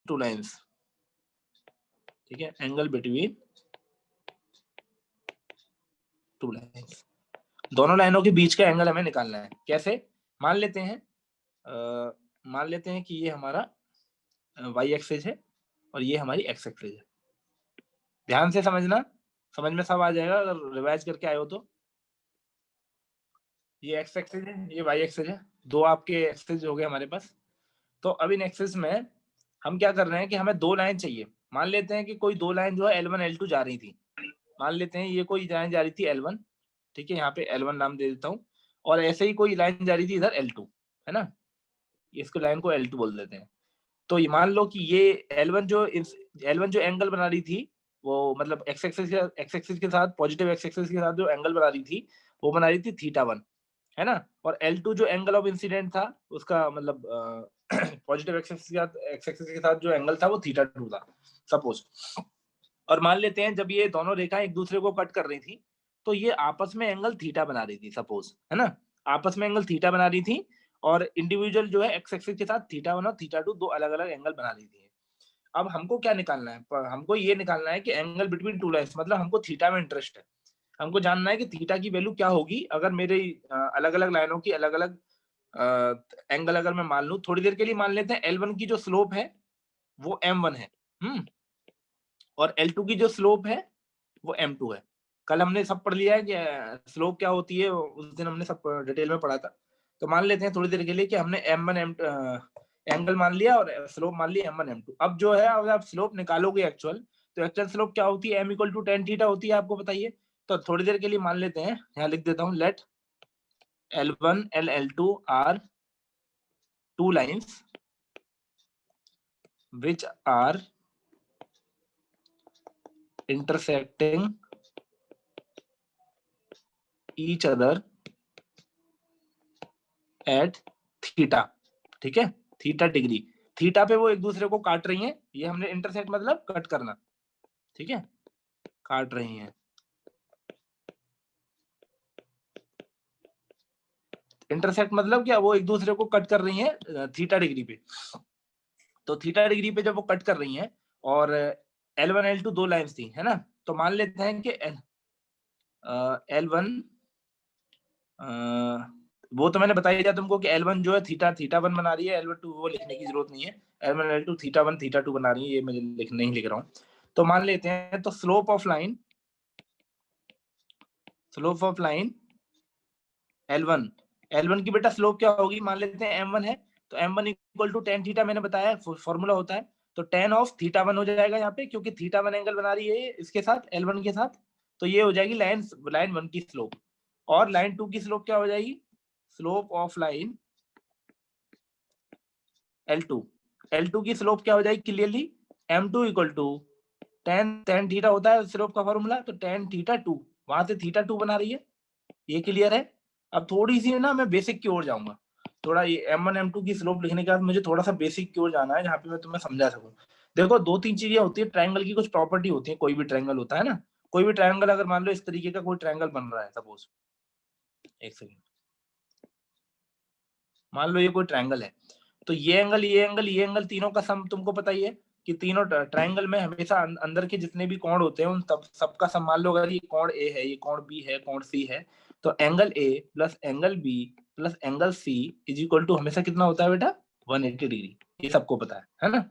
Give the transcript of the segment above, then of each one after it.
Two lines, ठीक है, angle between two lines, दोनों लाइनों के बीच का एंगल हमें निकालना है। कैसे? मान लेते हैं कि ये हमारा वाई एक्सिस है और ये हमारी एक्स एक्सिस है। ध्यान से समझना, समझ में सब आ जाएगा अगर रिवाइज करके आए हो तो। ये एक्स एक्सिस है, ये वाई एक्सिस है, दो आपके एक्सिस हो गए हमारे पास। तो अब इन एक्सिस में हम क्या कर रहे हैं कि हमें दो लाइन चाहिए। मान लेते हैं कि कोई दो लाइन जो है L1 L2 जा रही थी। मान लेते हैं ये कोई लाइन जा रही थी L1, ठीक है, यहाँ पे L1 नाम दे देता हूँ, और ऐसे ही कोई लाइन जा रही थी इधर L2, है ना, इसको लाइन को L2 बोल देते हैं। तो ये मान लो कि ये L1 जो एंगल बना रही थी वो मतलब एक्स एक्सिस के साथ, पॉजिटिव एक्स एक्सिस के साथ जो एंगल बना रही थी वो बना रही थी θ1, है ना, और L2 जो एंगल ऑफ इंसिडेंट था उसका मतलब पॉजिटिव एक्स एक्सिस के साथ जो एंगल था वो θ2 था सपोज। और मान लेते हैं जब ये दोनों रेखाएं एक दूसरे को कट कर रही थी तो ये आपस में एंगल थीटा बना रही थी सपोज, है ना, आपस में एंगल थीटा बना रही थी, और इंडिविजुअल जो है एक्स एक्सिस के साथ θ1 और θ2 दो अलग अलग एंगल बना रही थी। अब हमको क्या निकालना है? हमको ये निकालना है कि एंगल बिटवीन टू लाइंस, मतलब हमको थीटा में इंटरेस्ट है। हमको जानना है कि थीटा की वैल्यू क्या होगी अगर मेरे अलग अलग लाइनों की अलग अलग एंगल अगर मैं मान लूं। थोड़ी देर के लिए मान लेते हैं L1 की जो स्लोप है वो M1 है, और L2 की जो स्लोप है वो M2 है। कल हमने सब पढ़ लिया है कि स्लोप क्या होती है, उस दिन हमने सब डिटेल में पढ़ा था। तो मान लेते हैं थोड़ी देर के लिए कि हमने M1 एंगल मान लिया और स्लोप मान लिया M1 M2। अब जो है अगर आप स्लोप निकालोगे एक्चुअल, तो एक्चुअल स्लोप क्या होती है? M equal to tan theta होती है, आपको बताइए। तो थोड़ी देर के लिए मान लेते हैं, यहाँ लिख देता हूँ, late L1 and L2 are two lines which are intersecting each other at theta, ठीक है, थीटा डिग्री, थीटा पे वो एक दूसरे को काट रही हैं। ये हमने इंटरसेक्ट मतलब कट करना, ठीक है, काट रही हैं। इंटरसेक्ट मतलब क्या? वो एक दूसरे को कट कर रही हैं थीटा डिग्री पे। तो थीटा डिग्री पे जब वो कट कर रही हैं और L1 L2 दो लाइंस थी, है ना, तो मान लेते हैं कि L1 वो तो मैंने बताया दिया तुमको कि L1 जो है θ1 बना रही है, L2 वो लिखने की जरूरत नहीं है, L1 L2 θ1 θ2 बना रही है, ये मैं नहीं लिख रहा हूँ। तो मान लेते हैं, तो स्लोप ऑफ लाइन L1 की बेटा स्लोप क्या होगी? मान लेते हैं M1 है, तो M1 equal to tan theta मैंने बताया फॉर्मूला होता है, तो tan ऑफ θ1 हो जाएगा यहाँ पे, क्योंकि θ1 एंगल बना रही है इसके साथ L1 के साथ, तो ये हो जाएगी लाइन 1 की स्लोप। और लाइन 2 की स्लोप क्या हो जाएगी? स्लोप ऑफ लाइन L2 की स्लोप क्या हो जाएगी clearly? M2 equal to tan theta होता है स्लोप का फॉर्मूला, तो tan θ2, वहां से θ2 बना रही है, ये क्लियर है। अब थोड़ी सी ना मैं बेसिक की ओर जाऊंगा, थोड़ा ये M1 M2 की स्लोप लिखने के बाद मुझे थोड़ा सा बेसिक की ओर जाना है, जहाँ पे मैं तुम्हें समझा सकूं। देखो दो तीन चीजें होती है ट्रायंगल की, कुछ प्रॉपर्टी होती है, कोई भी ट्रायंगल होता है ना, कोई भी ट्रायंगल अगर मान लो इस तरीके का कोई ट्रायंगल बन रहा है सपोज, एक सेकंड, मान लो ये कोई ट्रायंगल है, तो ये एंगल तीनों का सम तुमको पता ही है कि तीनों ट्रायंगल में हमेशा अंदर के जितने भी कोण होते हैं उन सबका सम, मान लो अगर ये कोण ए है, ये कोण बी है, कोण सी है, तो angle A plus angle B plus angle C is equal to हमेशा कितना होता है बेटा? 180 डिग्री। ये सबको पता है ना,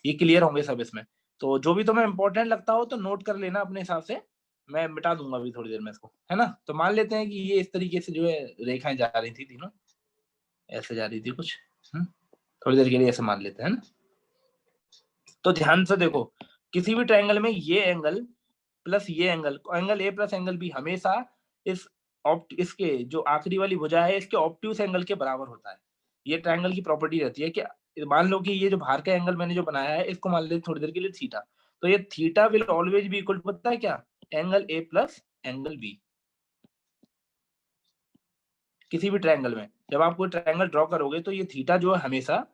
ये क्लियर होंगे सब इसमें। तो जो भी तुम्हें इंपॉर्टेंट लगता हो तो नोट कर लेना अपने हिसाब से, मैं मिटा दूंगा अभी थोड़ी देर में इसको, है ना। तो मान लेते हैं कि ये इस तरीके से जो है रेखाएं जा रही थी तीनों, ऐसे जा रही थी कुछ, थोड़ी देर के लिए ऐसे मान लेते हैं ना। तो ध्यान से देखो, किसी भी ट्रायंगल में ये एंगल प्लस ये angle A plus angle B हमेशा इसके जो आखिरी वाली भुजा है इसके ऑब्ट्यूस एंगल के बराबर होता है। ये ट्रायंगल की प्रॉपर्टी रहती है कि मान लो कि ये जो बाहर का एंगल मैंने जो बनाया है इसको मान लेते थोड़ी देर के लिए थीटा, तो ये theta will always be equal to, पता है क्या? Angle A plus angle B. किसी भी ट्रायंगल में जब आप कोई ट्रायंगल ड्रॉ करोगे तो ये थीटा जो है हमेशा,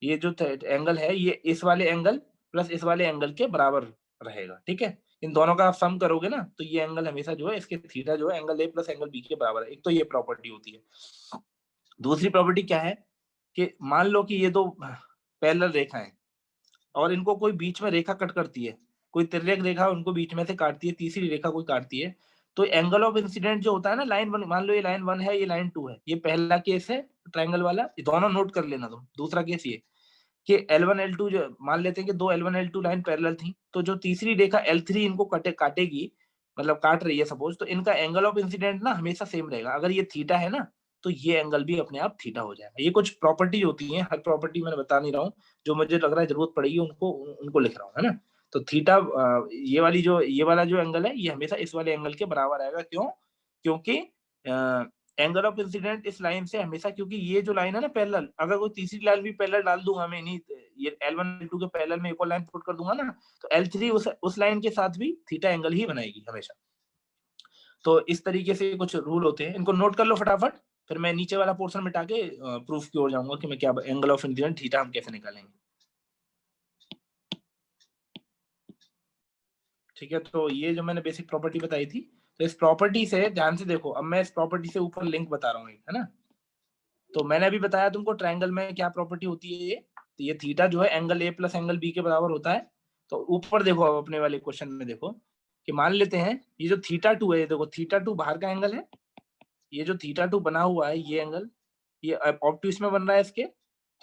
ये जो एंगल है ये इस वाले एंगल प्लस इस वाले एंगल के बराबर रहेगा, ठीक है। इन दोनों का आप सम करोगे ना तो ये एंगल हमेशा जो है इसके थीटा जो है angle A plus angle B के बराबर है। एक तो ये प्रॉपर्टी होती है। दूसरी प्रॉपर्टी क्या है कि मान लो कि ये दो पैरेलल रेखाएं, और इनको कोई बीच में रेखा कट करती है, कोई तिर्यक रेखा उनको बीच में से काटती है, तीसरी रेखा कोई काटती है, तो एंगल ऑफ इंसिडेंट जो होता है ना, लाइन 1, मान लो ये लाइन 1 है, ये लाइन 2 है, ये पहला केस है ट्रायंगल वाला, ये दोनों नोट कर लेना तुम। दूसरा केस ये कि L1 L2 जो मान लेते हैं कि दो L1 L2 लाइन पैरेलल थी, तो जो तीसरी रेखा L3 इनको काटेगी, मतलब काट रही है सपोज, तो इनका एंगल ऑफ इंसिडेंट ना हमेशा सेम रहेगा। अगर ये थीटा है ना, तो ये एंगल भी अपने आप थीटा हो जाएगा। ये कुछ प्रॉपर्टी होती है, हर प्रॉपर्टी मैंने बता नहीं रहा हूँ, जो मुझे लग रहा है जरूरत पड़ेगी उनको उनको लिख रहा हूँ, है ना। तो थीटा ये वाला जो एंगल है, ये हमेशा इस वाले एंगल के बराबर आएगा। क्यों? क्योंकि एंगल ऑफ इंसिडेंट इस लाइन से हमेशा, क्योंकि ये जो लाइन है ना पैरेलल, अगर कोई तीसरी लाइन भी पैरेलल डाल दूंगा मैं, नहीं ये L1 L2 के पैरेलल में एक और लाइन पुट कर दूंगा ना, तो L3 उस लाइन के साथ भी थीटा एंगल ही बनाएगी हमेशा। तो इस तरीके से कुछ रूल होते हैं, इनको नोट कर लो फटाफट, फिर मैं नीचे वाला पोर्शन मिटा के प्रूफ की ओर जाऊंगा कि मैं क्या एंगल ऑफ इंसिडेंट थीटा हम कैसे निकालेंगे। ठीक है, तो ये जो मैंने बेसिक प्रॉपर्टी बताई थी, तो इस प्रॉपर्टी से ध्यान से देखो, अब मैं इस प्रॉपर्टी से ऊपर लिंक बता रहा हूँ, है ना। तो मैंने अभी बताया तुमको ट्रायंगल में क्या प्रॉपर्टी होती है, ये तो ये थीटा जो है angle A plus angle B के बराबर होता है। तो ऊपर देखो, अब अपने वाले क्वेश्चन में देखो कि मान लेते हैं ये जो थीटा 2 है, देखो थीटा 2 बाहर का एंगल है, ये जो थीटा 2 बना हुआ है ये एंगल, ये ऑब्ट्यूस में बन रहा है इसके,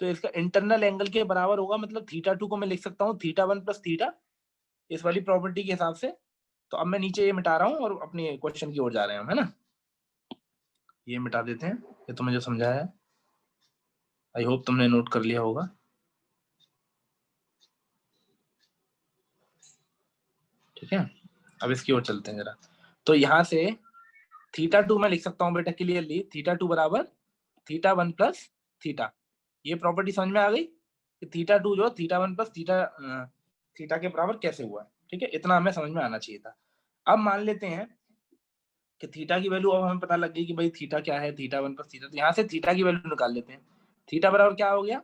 तो इसका इंटरनल एंगल के बराबर होगा, मतलब थीटा 2 को मैं लिख सकता हूँ थीटा 1 प्लस थीटा, इस वाली प्रॉपर्टी के हिसाब से। तो अब मैं नीचे ये मिटा रहा हूँ और अपने क्वेश्चन की ओर जा रहे हैं हम, है ना। ये मिटा देते हैं, ये तो मुझे समझाया है, आई होप तुमने नोट कर लिया होगा। ठीक है, अब इसकी ओर चलते हैं जरा। तो यहाँ से थीटा 2 मैं लिख सकता हूँ बेटा क्लियरली, थीटा 2 बराबर थीटा 1 प्लस थीटा। ये प्रॉपर्टी समझ में आ गई कि थीटा 2 जो थीटा 1 प्लस थीटा के बराबर कैसे हुआ है। ठीक है, इतना हमें समझ में आना चाहिए था। अब मान लेते हैं कि थीटा की वैल्यू अब हमें पता लग गई कि भाई थीटा क्या है, थीटा 1 प्लस थीटा। तो यहाँ से थीटा की वैल्यू निकाल लेते हैं। थीटा बराबर क्या हो गया,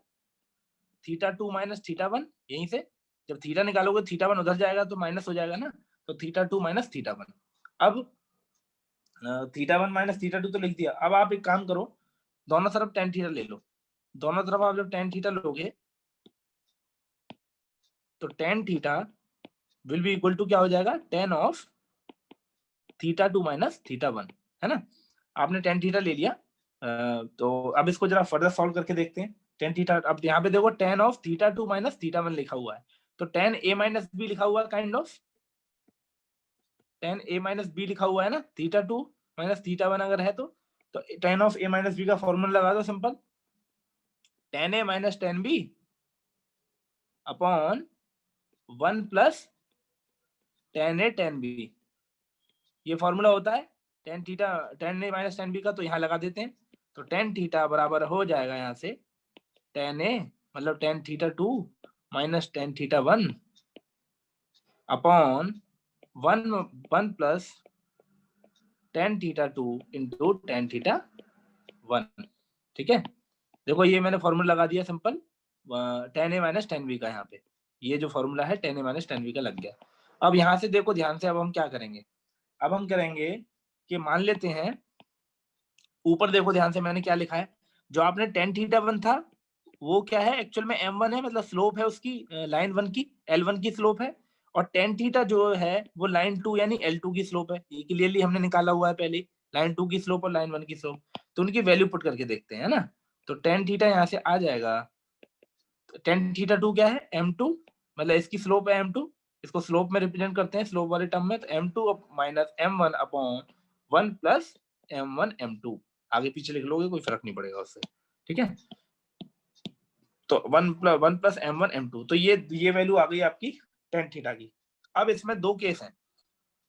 थीटा 2 माइनस थीटा 1। यहीं से जब थीटा निकालोगे थीटा 1 उधर जाएगा तो माइनस हो जाएगा ना, तो थीटा 2 माइनस थीटा 1। अब थीटा 1 माइनस थीटा 2 तो लिख दिया। अब आप एक काम करो, दोनों तरफ टेन थीटा ले लो। दोनों तरफ आप जब टेन थीटा लोगे तो tan theta will be equal to क्या हो जाएगा, tan of theta 2 minus theta 1, है ना। आपने टेन थीटा ले लिया। तो अब इसको जरा फर्दर सॉल्व करके देखते हैं। टेन थीटा, अब यहाँ पे देखो ten of theta 2 minus theta 1 लिखा हुआ है, तो टेन ए माइनस बी लिखा हुआ है, kind of tan A minus B लिखा हुआ है ना, थीटा 2 माइनस थीटा 1 अगर है तो tan of A minus B का फॉर्मूला लगा दो simple, tan A minus tan B upon 1 plus tan A tan B. ये फॉर्मूला होता है tan theta tan A minus tan B का, तो यहाँ लगा देते हैं। तो टेन थीटा बराबर हो जाएगा यहाँ से टेन ए मतलब tan theta 2 minus tan theta 1 upon 1 plus tan theta 2 into tan theta 1। ठीक है, देखो ये मैंने फॉर्मूला लगा दिया simple, tan A minus tan B का। यहाँ पे ये जो फॉर्मूला है ten A minus tan B का लग गया। अब यहाँ से देखो ध्यान से, अब हम क्या करेंगे, अब हम करेंगे कि मान लेते हैं, ऊपर देखो ध्यान से मैंने क्या लिखा है, जो आपने टेन थीटा 1 था वो क्या है, एक्चुअल में m1 है, मतलब स्लोप है उसकी लाइन 1 की, L1 की स्लोप है। और टेन थीटा जो है वो लाइन 2 यानी L2 की स्लोप है, ये क्लियरली हमने निकाला हुआ है पहले, लाइन 2 की स्लोप और लाइन 1 की स्लोप। तो उनकी वैल्यू पुट करके देखते हैं, है ना। तो टेन थीटा यहाँ से आ जाएगा, टेन थीटा 2 क्या है, m2, मतलब इसकी स्लोप है m2, इसको स्लोप में रिप्रेजेंट करते हैं स्लोप वाले टर्म में, तो m2 minus m1 upon 1 plus m1 m2। आगे पीछे लिख लोगे कोई फर्क नहीं पड़ेगा उससे। ठीक है, तो 1 प्लस m1 m2, तो ये वैल्यू आ गई आपकी टेन थीटा की। अब इसमें दो केस हैं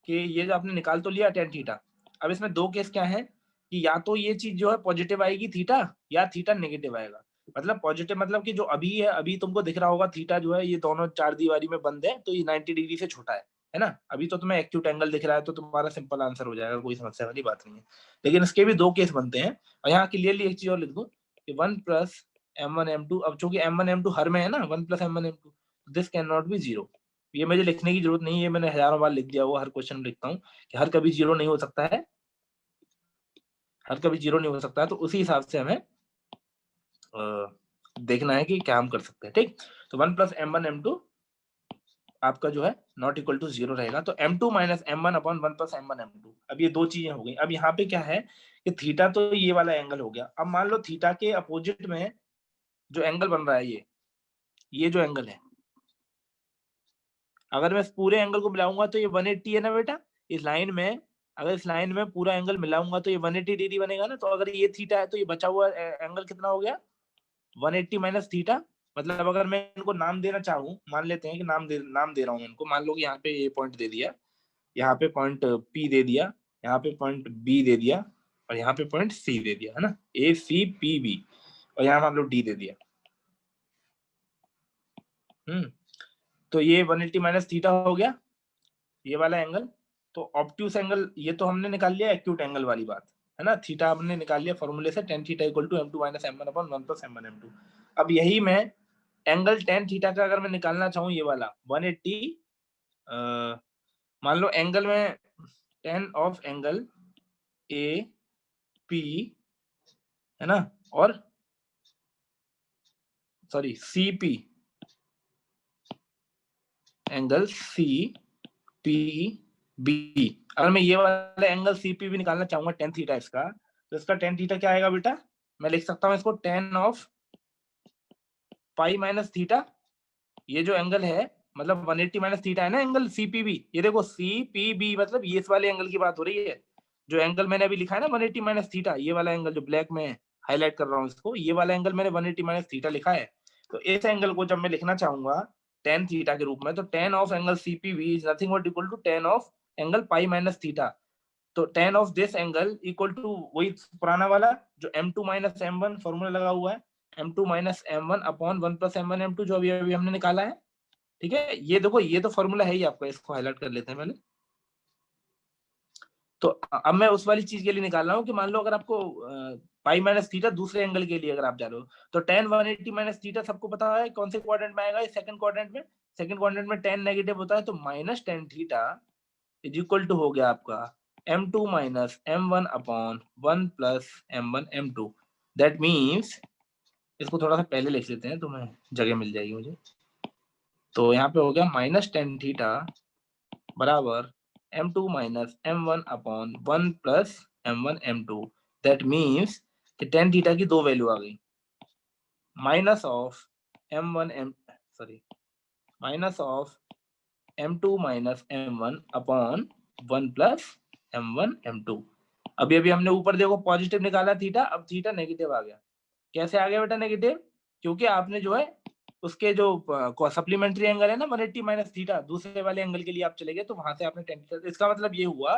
कि ये जो आपने निकाल तो लिया टेन थीटा, अब इसमें दो केस क्या है कि या तो ये चीज जो है पॉजिटिव आएगी थीटा, या थीटा नेगेटिव आएगा। मतलब पॉजिटिव मतलब कि जो अभी है, अभी तुमको दिख रहा होगा थीटा जो है ये दोनों चार दीवारी में बंद है, तो ये 90 डिग्री से छोटा है ना। अभी तो तुम्हें एक्यूट एंगल दिख रहा है, तो तुम्हारा सिंपल आंसर हो जाएगा, कोई समस्या वाली बात नहीं है। लेकिन इसके भी दो केस बनते हैं, और यहाँ क्लियरली एक चीज और लिख दो कि 1 प्लस m1 m2, अब चूंकि m1 m2 हर में है ना, 1 plus m1 m2, this can not be zero. ये मुझे लिखने की जरूरत नहीं है, मैंने हजारों बार लिख दिया, वो हर क्वेश्चन में लिखता हूँ कि हर कभी जीरो नहीं हो सकता है, हर कभी जीरो नहीं हो सकता है। तो उसी हिसाब से हमें देखना है कि क्या हम कर सकते हैं। ठीक, तो 1 प्लस m1 m2 आपका जो है नॉट इक्वल टू 0 रहेगा। तो m2 minus m1 upon 1 plus m1 m2। अब ये दो चीजें हो गई। अब यहाँ पे क्या है कि थीटा तो ये वाला एंगल हो गया। अब मान लो थीटा के अपोजिट में जो एंगल बन रहा है ये जो एंगल है, अगर मैं इस पूरे एंगल को मिलाऊंगा तो ये 180 है ना बेटा। इस लाइन में अगर इस लाइन में पूरा एंगल मिलाऊंगा तो ये 180 डिग्री बनेगा ना। तो अगर ये थीटा है तो ये बचा हुआ एंगल कितना हो गया, 180 माइनस थीटा। मतलब अगर मैं इनको नाम देना चाहूँ, मान लेते हैं कि नाम दे रहा हूँ इनको। मान लो कि यहाँ पे ये पॉइंट दे दिया, यहाँ पे पॉइंट P दे दिया, यहाँ पे पॉइंट B दे दिया, और यहाँ पे पॉइंट C दे दिया, है ना, ACPB, और यहाँ मान लो D दे दिया। तो ये 180 माइनस थीटा हो गया ये वाला एंगल। तो ऑब्ट्यूस एंगल ये तो हमने निकाल लिया, एक्यूट एंगल वाली बात है ना। थीटा हमने निकाल लिया फॉर्मूले से, tan theta equal to m2 minus m1 upon 1 plus m1 m2। अब यही मैं एंगल tan थीटा का अगर मैं निकालना चाहूँ, ये वाला 180, मान लो एंगल में tan of angle A P, है ना, और sorry C P, angle C P B. अगर मैं ये वाला एंगल सी पी भी निकालना चाहूंगा tan थीटा इसका, तो इसका tan थीटा क्या आएगा बेटा, मैं लिख सकता हूँ इसको tan of pi minus theta. ये जो एंगल है मतलब 180 माइनस थीटा है ना एंगल CPB। ये देखो CPB मतलब ये इस वाले एंगल की बात हो रही है। जो एंगल मैंने अभी लिखा है ना 180 माइनस थीटा, ये वाला एंगल जो ब्लैक में हाईलाइट कर रहा हूँ इसको, ये वाला एंगल मैंने 180 माइनस थीटा लिखा है। तो इस एंगल को जब मैं लिखना चाहूंगा tan थीटा के रूप में, तो tan of angle CPB is nothing but equal to tan of angle pi minus theta. तो tan of this angle equal to वही पुराना वाला जो m2 माइनस m1 फॉर्मूला लगा हुआ है, m2 minus m1 upon 1 plus m1 m2 जो अभी अभी हमने निकाला है। ठीक है, ये देखो ये तो फॉर्मूला है ही आपका, इसको हाईलाइट कर लेते हैं पहले। तो अब मैं उस वाली चीज के लिए निकाल रहा हूँ कि मान लो अगर आपको पाई माइनस थीटा दूसरे एंगल के लिए अगर आप जा रहे हो, तो tan 180 माइनस थीटा सबको पता है कौन से क्वाड्रेंट में आएगा, सेकंड क्वाड्रेंट में। सेकंड क्वाड्रेंट में tan नेगेटिव होता है, तो minus tan theta is equal to हो गया आपका m2 minus m1 upon 1 plus m1 m2। That means इसको थोड़ा सा पहले लिख लेते हैं तो मैं जगह मिल जाएगी मुझे। तो यहाँ पे हो गया माइनस tan थीटा बराबर m2 minus m1 upon 1 plus m1 m2। That means कि tan थीटा की दो वैल्यू आ गई, minus of m1 m sorry minus of m2 minus m1 upon 1 plus m1 m2। अभी अभी हमने ऊपर देखो पॉजिटिव निकाला थीटा, अब थीटा नेगेटिव आ गया। कैसे आ गया बेटा नेगेटिव, क्योंकि आपने जो है उसके जो सप्लीमेंट्री एंगल है ना 180 माइनस थीटा, दूसरे वाले एंगल के लिए आप चले गए, तो वहां से आपने tan थीटा। इसका मतलब ये हुआ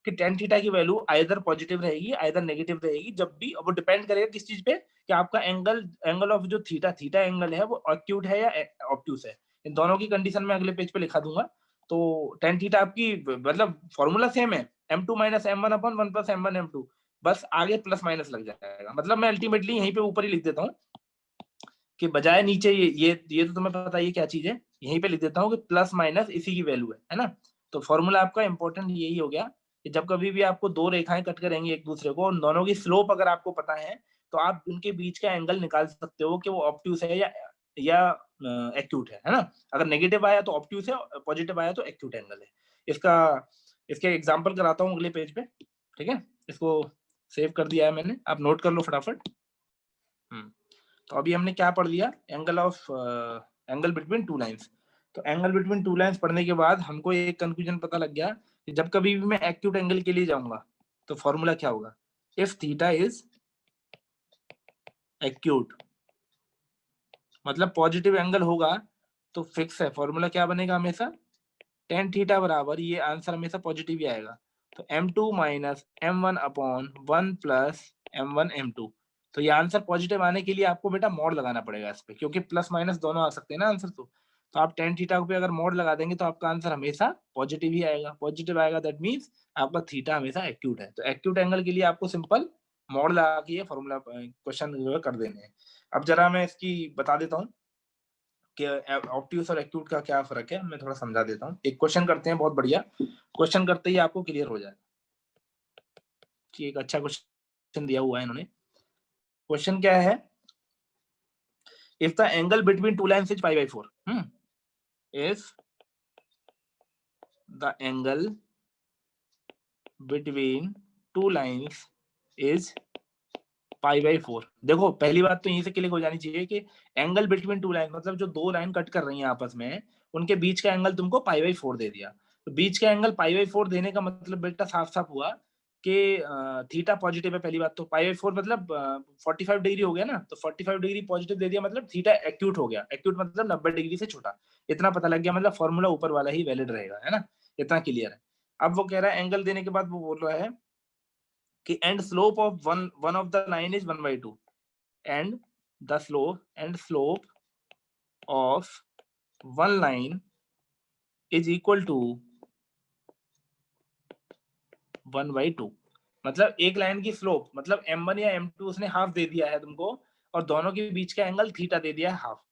कि tan थीटा की वैल्यू आइदर पॉजिटिव रहेगी आइदर नेगेटिव रहेगी, जब भी। वो डिपेंड करेगा किस चीज पे, कि आपका एंगल ऑफ जो थीटा एंगल है वो एक्यूट है या ऑब्ट्यूस है। इन दोनों की कंडीशन में अगले पेज पे लिखा दूंगा। तो tan थीटा आपकी मतलब फॉर्मूला सेम है, m2 minus m1 upon 1 plus m1 m2, बस आगे प्लस माइनस लग जाएगा। मतलब मैं अल्टीमेटली यहीं पे ऊपर ही लिख देता हूँ कि बजाय नीचे ये तो तुम्हें पता है ये क्या चीज है, यहीं पे लिख देता हूँ कि प्लस माइनस इसी की वैल्यू है ना। तो फॉर्मूला आपका इंपॉर्टेंट यही हो गया कि जब कभी भी आपको दो रेखाएं कट करेंगी एक दूसरे को, उन दोनों की स्लोप अगर आपको पता है, तो आप उनके बीच का एंगल निकाल सकते हो कि वो ऑब्ट्यूस है या एक्यूट है ना। अगर नेगेटिव आया तो ऑब्ट्यूस है, पॉजिटिव आया तो एक्यूट एंगल है। इसका इसके एग्जाम्पल कराता हूँ अगले पेज पे। ठीक है, इसको सेव कर दिया है मैंने, आप नोट कर लो फटाफट। तो अभी हमने क्या पढ़ लिया, एंगल बिटवीन टू लाइंस। तो एंगल बिटवीन टू लाइंस पढ़ने के बाद हमको एक कंक्लूजन पता लग गया कि जब कभी भी मैं एक्यूट एंगल के लिए जाऊंगा तो फॉर्मूला क्या होगा, इफ थीटा इज एक्यूट, मतलब पॉजिटिव एंगल होगा तो फिक्स है फॉर्मूला क्या बनेगा हमेशा, tan थीटा बराबर, ये आंसर हमेशा पॉजिटिव ही आएगा, तो m2 minus m1 upon 1 plus m1 m2। तो ये आंसर पॉजिटिव आने के लिए आपको बेटा मॉड लगाना पड़ेगा इस पे, क्योंकि प्लस माइनस दोनों आ सकते हैं ना आंसर। तो आप tan थीटा पे अगर मॉड लगा देंगे तो आपका आंसर हमेशा पॉजिटिव ही आएगा। पॉजिटिव आएगा दैट मीन्स आपका थीटा हमेशा एक्यूट है। तो एक्यूट एंगल के लिए आपको सिंपल मॉड लगा के ये फॉर्मूला क्वेश्चन जो है कर देने हैं। अब जरा मैं इसकी बता देता हूँ कि ऑब्ट्यूस और एक्यूट का क्या फर्क है, मैं थोड़ा समझा देता हूँ। एक क्वेश्चन करते हैं, बहुत बढ़िया क्वेश्चन करते ही आपको क्लियर हो जाएगा कि एक अच्छा क्वेश्चन दिया हुआ है इन्होंने। क्वेश्चन क्या है, if the angle between two lines is pi by 4, if the angle between two lines is π/4। देखो पहली बात तो यहीं से क्लिक हो जानी चाहिए कि एंगल बिटवीन टू लाइन मतलब जो दो लाइन कट कर रही हैं आपस में, उनके बीच का एंगल तुमको π/4 दे दिया। तो बीच का एंगल π/4 देने का मतलब बेटा साफ साफ हुआ कि थीटा पॉजिटिव है। पहली बात तो π/4 मतलब 45 डिग्री हो गया ना, तो 45 डिग्री पॉजिटिव दे दिया मतलब थीटा एक्यूट हो गया। एक्यूट मतलब 90 डिग्री से छोटा। इतना पता लग गया, मतलब फॉर्मूला ऊपर वाला ही वैलिड रहेगा, है ना। इतना क्लियर है। अब वो कह रहा है एंगल देने के बाद वो बोल रहा है कि and slope of one of the line is 1/2 and the slope of one line is equal to 1/2। मतलब एक लाइन की स्लोप मतलब m1 या m2 उसने हाफ दे दिया है तुमको, और दोनों के बीच का एंगल थीटा दे दिया है हाफ।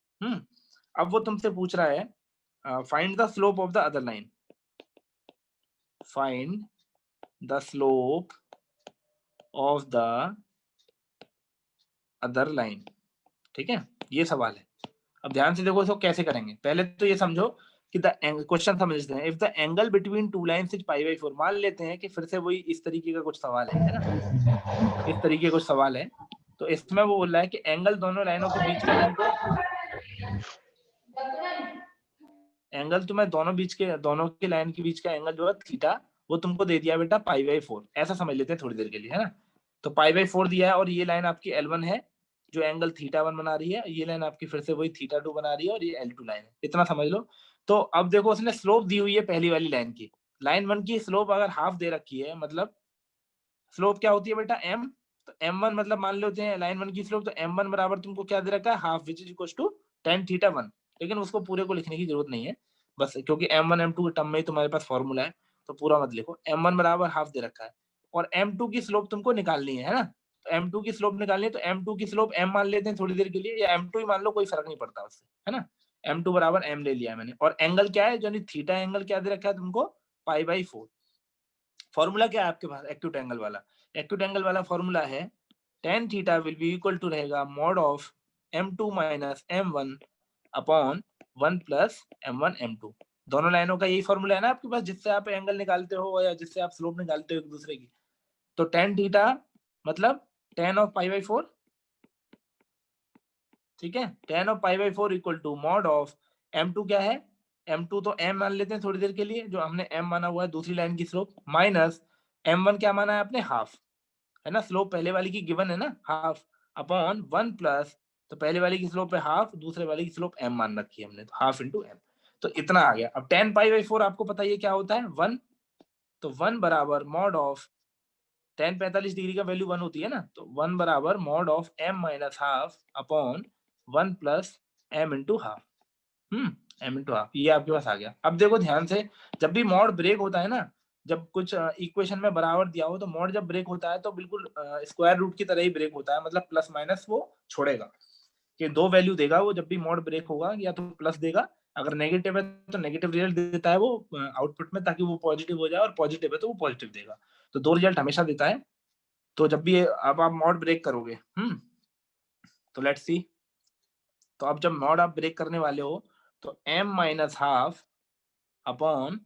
अब वो तुमसे पूछ रहा है find the slope of the other line, find the slope of the other line. ठीक है, ये सवाल है। अब ध्यान से देखो इसको कैसे करेंगे। पहले तो ये समझो कि द क्वेश्चन समझते हैं। If the angle between two lines is π/4, मान लेते हैं कि फिर से वही इस तरीके का कुछ सवाल है ना, इस तरीके का कुछ सवाल है। तो इसमें वो बोल रहा है कि एंगल दोनों लाइनों के बीच का तुमको एंगल तुम्हें दोनों के लाइन के बीच का एंगल जो है थीटा, वो तुमको दे दिया बेटा π/4। ऐसा समझ लेते हैं थोड़ी देर के लिए, है ना। तो π/4 दिया है और ये लाइन आपकी L1 है जो एंगल θ1 बना रही है, ये लाइन आपकी फिर से वही θ2 बना रही है, और ये L2 लाइन है। इतना समझ लो। तो अब देखो उसने स्लोप दी हुई है पहली वाली लाइन की। लाइन 1 की स्लोप अगर हाफ दे रखी है, मतलब स्लोप क्या होती है बेटा m, तो m1 मतलब मान लेते हैं लाइन 1 की स्लोप, तो m1 बराबर तुमको क्या दे रखा है half, which is equal to tan θ1। लेकिन उसको पूरे को लिखने की जरूरत नहीं है, बस क्योंकि m1 m2 के टर्म में ही तुम्हारे पास फॉर्मूला है, तो पूरा मत लिखो। m1 बराबर हाफ दे रखा है और m2 की स्लोप तुमको निकालनी है ना। तो m2 की स्लोप निकालनी है, तो m2 की स्लोप m मान लेते हैं थोड़ी देर के लिए, या m2 ही मान लो, कोई फर्क नहीं पड़ता उससे, है ना। m2 बराबर m ले लिया मैंने, और एंगल क्या है, जो थीटा एंगल क्या दे रखा है तुमको π/4। फॉर्मूला क्या है आपके पास एक्यूट एंगल वाला? एक्यूट एंगल वाला फॉर्मूला है tan theta will be equal to रहेगा mod of m2 minus m1 upon 1 plus m1 m2। दोनों लाइनों का यही फॉर्मूला है ना आपके पास, जिससे आप एंगल निकालते हो या जिससे आप स्लोप निकालते हो एक दूसरे की। तो tan थीटा मतलब tan ऑफ π/4, ठीक है। tan of π/4 equal to mod of m2 क्या है, m2 तो m मान लेते हैं थोड़ी देर के लिए, जो हमने m माना हुआ है दूसरी लाइन की स्लोप, माइनस m1 क्या माना है आपने हाफ, है ना। स्लोप पहले वाली की गिवन है ना हाफ, अपॉन 1 प्लस, तो पहले वाली की स्लोप है हाफ, दूसरे वाली की स्लोप m मान रखी है हमने, तो हाफ इंटू m। तो इतना आ गया। अब tan π/4 आपको पता है क्या होता है 1, तो 1 बराबर मॉड ऑफ tan 45 डिग्री का वैल्यू 1 होती है ना, तो 1 बराबर mod of m minus half upon 1 plus m into half. m into half, ये आपके पास आ गया। अब देखो ध्यान से, जब भी मॉड ब्रेक होता है ना, जब कुछ इक्वेशन में बराबर दिया हो, तो मॉड जब ब्रेक होता है तो बिल्कुल स्क्वायर रूट की तरह ही ब्रेक होता है, मतलब प्लस माइनस वो छोड़ेगा कि दो वैल्यू देगा वो। जब भी मॉड ब्रेक होगा या तो प्लस देगा, अगर नेगेटिव है तो नेगेटिव रिजल्ट देता है वो आउटपुट में, ताकि वो पॉजिटिव हो जाए, और पॉजिटिव है तो वो पॉजिटिव देगा। तो दो रिजल्ट हमेशा देता है। तो जब भी अब आप मॉड ब्रेक करोगे, तो लेट्स सी। तो अब जब मॉड आप ब्रेक करने वाले हो, तो m minus half upon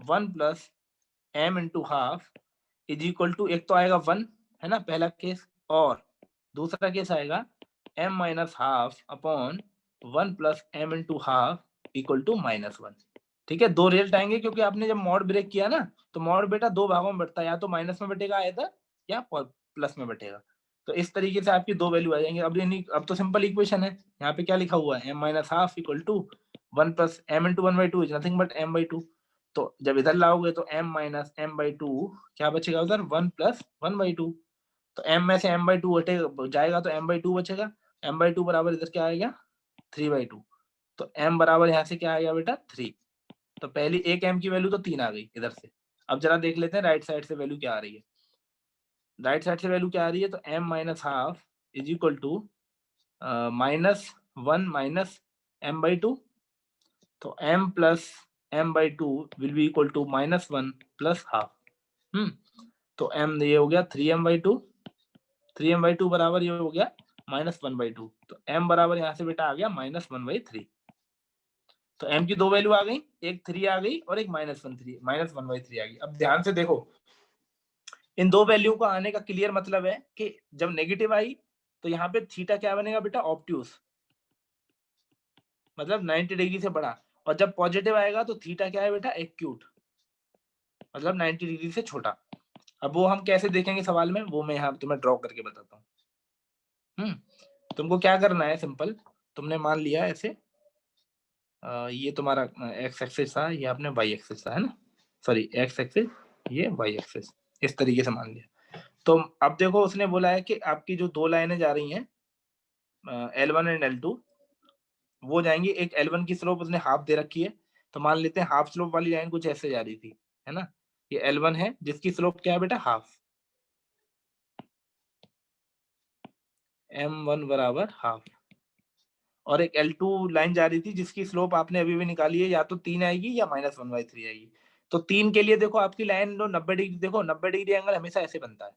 1 plus m into half is equal to, एक तो आएगा 1, है ना पहला केस, और दूसरा केस आएगा m minus half upon 1 plus m into half equal to -1। ठीक है, दो रिजल्ट आएंगे, क्योंकि आपने जब मॉड ब्रेक किया ना, तो मॉड बेटा दो भागों में बटता है, या तो माइनस में बटेगा आएगा, या प्लस में बटेगा। तो इस तरीके से आपकी दो वैल्यू आ जाएंगे। अब तो सिंपल इक्वेशन है, यहाँ पे क्या लिखा हुआ है, m minus half equal to 1 plus m into 1/2 is nothing but m/2। तो जब इधर लाओगे तो m माइनस m/2 क्या बचेगा उधर, 1 प्लस 1/2। तो m में से m/2 हटेगा जाएगा तो m/2 बचेगा। m/2 बराबर इधर क्या आएगा 3/2। तो m बराबर यहाँ से क्या आएगा बेटा 3। तो पहली एक m की वैल्यू तो 3 आ गई इधर से। अब जरा देख लेते हैं राइट साइड से वैल्यू क्या आ रही है। राइट साइड से वैल्यू क्या आ रही है, तो m minus half is equal to -1 minus m/2। तो m plus m/2 will be equal to -1 plus half. तो m ये हो गया 3m/2, 3m/2 बराबर ये हो गया -1/2। तो m बराबर यहाँ से बेटा आ गया -1/3। तो m की दो वैल्यू आ गई, एक 3 आ गई और एक -1/3 आ गई। अब ध्यान से देखो, इन दो वैल्यू को आने का क्लियर मतलब है कि जब नेगेटिव आई तो यहाँ पे थीटा क्या बनेगा बेटा, ऑब्ट्यूज, मतलब 90 डिग्री से बड़ा, और जब पॉजिटिव आएगा तो थीटा क्या है बेटा, एक्यूट, मतलब 90 डिग्री से छोटा। अब वो हम कैसे देखेंगे सवाल में, वो मैं यहाँ तुम्हें ड्रॉ करके बताता हूँ। तुमको क्या करना है, सिंपल, तुमने मान लिया ऐसे, ये तुम्हारा एक्स एक्सिस था, ये आपने वाई एक्सिस था, है ना, सॉरी एक्स एक्सिस, ये वाई एक्सिस, इस तरीके से मान लिया। तो अब देखो उसने बोला है कि आपकी जो दो लाइनें जा रही हैं L1 एंड L2, वो जाएंगी, एक L1 की स्लोप उसने हाफ दे रखी है, तो मान लेते हैं हाफ स्लोप वाली लाइन कुछ ऐसे जा रही थी, है ना, ये L1 है जिसकी स्लोप क्या है बेटा, हाफ, M1 बराबर हाफ, और एक L2 लाइन जा रही थी जिसकी स्लोप आपने अभी भी निकाली है, या तो 3 आएगी या -1/3 आएगी। तो 3 के लिए देखो आपकी लाइन 90 डिग्री, देखो 90 डिग्री एंगल हमेशा ऐसे बनता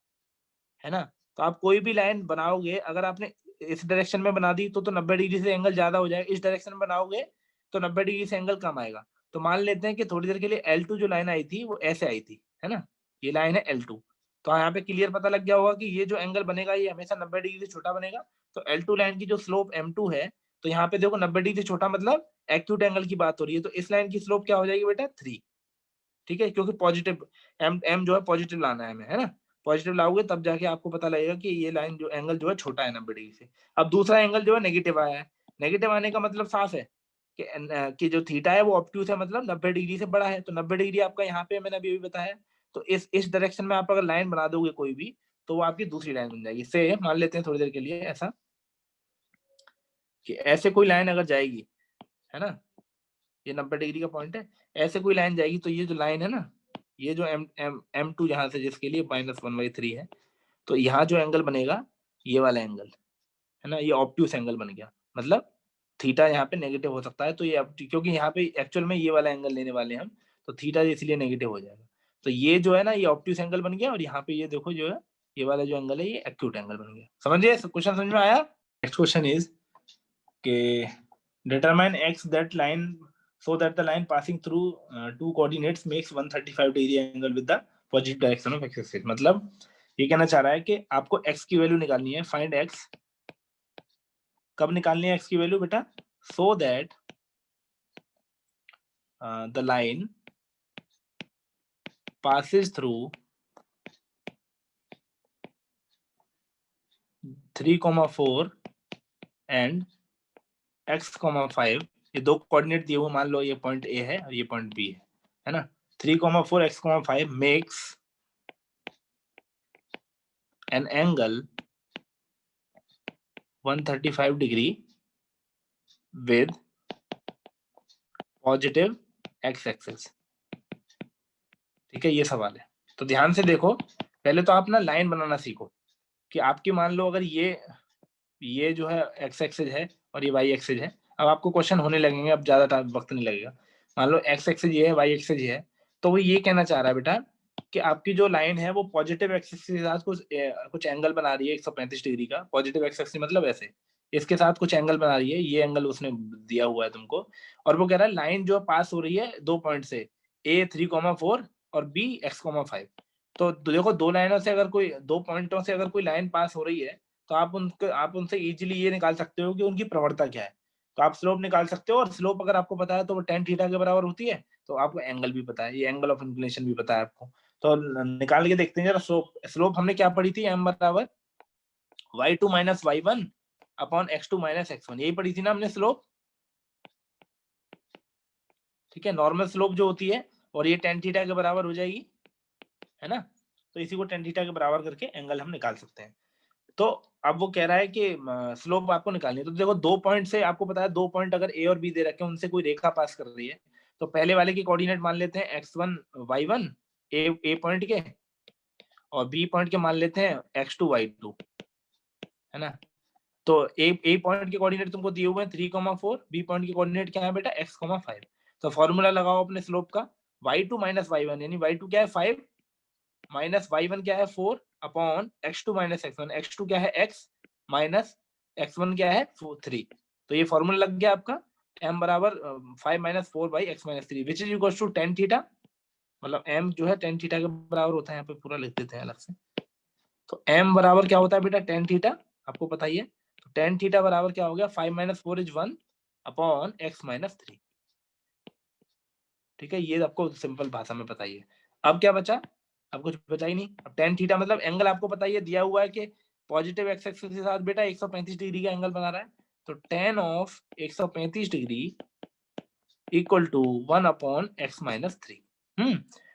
है ना। तो आप कोई भी लाइन बनाओगे, अगर आपने इस डायरेक्शन में बना दी तो 90 डिग्री से एंगल ज्यादा हो जाएगा, इस डायरेक्शन में बनाओगे तो 90 डिग्री से एंगल कम आएगा। तो मान लेते हैं कि थोड़ी देर के लिए L2 जो लाइन आई थी वो ऐसे आई थी, है ना, ये लाइन है L2। तो यहाँ पे क्लियर पता लग गया होगा कि ये जो एंगल बनेगा ये हमेशा 90 डिग्री से छोटा बनेगा। तो L2 लाइन की जो स्लोप M2 है, तो यहाँ पे देखो 90 डिग्री से छोटा मतलब एक्यूट एंगल की बात हो रही है, तो इस लाइन की स्लोप क्या हो जाएगी बेटा, 3। ठीक है, क्योंकि पॉजिटिव एम जो है पॉजिटिव लाना है हमें, है ना, पॉजिटिव लाओगे तब जाके आपको पता लगेगा कि ये लाइन जो एंगल जो है छोटा है 90 डिग्री से। अब दूसरा एंगल जो है नेगेटिव आया है, नेगेटिव आने का मतलब साफ है कि जो थीटा है वो ऑब्ट्यूज है, मतलब 90 डिग्री से बड़ा है। तो 90 डिग्री आपका यहाँ पे मैंने अभी बताया। तो इस डायरेक्शन में आप अगर लाइन बना दोगे कोई भी, तो वो आपकी दूसरी लाइन बन जाएगी। से मान लेते हैं थोड़ी देर के लिए ऐसा कि ऐसे कोई लाइन अगर जाएगी, है ना, ये 90 डिग्री का पॉइंट है, ऐसे कोई लाइन जाएगी, तो ये जो लाइन है ना, ये जो M2 यहाँ से जिसके लिए -1/3 है, तो यहाँ जो एंगल बनेगा ये वाला एंगल, है ना, ये ऑब्ट्यूस एंगल बन गया, मतलब थीटा यहाँ पे नेगेटिव हो सकता है। तो ये क्योंकि यहाँ पे एक्चुअल में ये वाला एंगल लेने वाले हैं हम, तो थीटा इसलिए नेगेटिव हो जाएगा। तो ये जो है ना, ये ऑब्ट्यूस एंगल बन गया, और यहाँ पे ये देखो जो है ये वाला जो एंगल है ये एक्यूट एंगल बन गया। समझिए, क्वेश्चन समझ में आया। नेक्स्ट क्वेश्चन इज के determine x that line so that the line passing through two coordinates makes 135 degree angle with the positive direction of x axis। मतलब ये कहना चाह रहा है कि आपको x की वैल्यू निकालनी है, फाइंड x। कब निकालनी है x की वैल्यू बेटा, so that the line passes through 3,4 and x,5। ये दो कोऑर्डिनेट दिए हुए, मान लो ये पॉइंट A है और ये पॉइंट B है ना। 3,4 x,5 makes an angle 135 degree with positive x axis. ठीक है, ये सवाल है। तो ध्यान से देखो, पहले तो आप ना लाइन बनाना सीखो कि आपकी मान लो अगर ये जो है x एक्सिस है और ये y एक्सिस है। अब आपको क्वेश्चन होने लगेंगे, अब ज्यादा वक्त नहीं लगेगा। मान लो x एक्सिस ये है, y एक्सिस ये है, तो वो ये कहना चाह रहा है बेटा कि आपकी जो लाइन है वो पॉजिटिव एक्सिस के साथ कुछ एंगल बना रही है 135 डिग्री का। पॉजिटिव एक्सिस मतलब ऐसे इसके साथ कुछ एंगल बना रही है, ये एंगल उसने दिया हुआ है तुमको। और वो कह रहा है लाइन जो पास हो रही है दो पॉइंट से, A 3,4 और B x,5। तो देखो दो लाइनों से अगर कोई, दो पॉइंटों से अगर कोई लाइन पास हो रही है, तो आप उनसे इजीली ये निकाल सकते हो कि उनकी प्रवणता क्या है। तो आप स्लोप निकाल सकते हो, और स्लोप अगर आपको पता है तो वो tan थीटा के बराबर होती है। तो आपको एंगल भी पता है, ये एंगल ऑफ इंक्लिनेशन भी पता है आपको। तो निकाल के देखते हैं जरा। स्लोप हमने क्या पढ़ी थी, m बराबर y2 - y1 upon x2 - x1, यही पढ़ी थी ना हमने स्लोप। ठीक है, नॉर्मल स्लोप जो होती है, और ये tan थीटा के बराबर हो जाएगी, है ना। तो इसी को tan थीटा के बराबर करके एंगल हम निकाल सकते हैं। तो अब वो कह रहा है कि स्लोप आपको निकालनी है। तो देखो दो पॉइंट से आपको पता है, दो पॉइंट अगर ए और बी दे रखे हैं, उनसे कोई रेखा पास कर रही है, तो पहले वाले की कोऑर्डिनेट मान लेते हैं x1 y1 ए पॉइंट के, और बी पॉइंट के मान लेते हैं x2 y2, है ना। तो ए पॉइंट के कोऑर्डिनेट तुमको दिए हुए हैं 3,4, बी पॉइंट के कोऑर्डिनेट क्या है बेटा x,5। तो फॉर्मूला लगाओ अपने स्लोप का, y2 - y1, यानी y2 क्या है 5 माइनस y1 क्या है 4 अपॉन x2 - x1, x2 क्या है x माइनस x1 क्या है 3। तो ये फॉर्मूला लग गया आपका m बराबर 5 minus 4 by x minus 3 which is equal to tan theta, मतलब m जो है tan थीटा के बराबर होता है, यहाँ पे पूरा लिख देते हैं अलग से। तो m बराबर क्या होता है बेटा tan थीटा, आपको पता ही है। तो tan थीटा बराबर क्या हो गया 5 minus 4 is 1 upon x minus 3। ठीक है, ये आपको सिंपल भाषा में पता ही है। अब क्या बचा, अब कुछ बचा ही नहीं। अब tan थीटा मतलब एंगल आपको पता ही है, दिया हुआ है कि पॉजिटिव एक्स एक्सिस के साथ बेटा 135 डिग्री का एंगल बना रहा है। तो tan of 135 degree equal to 1 upon x minus 3।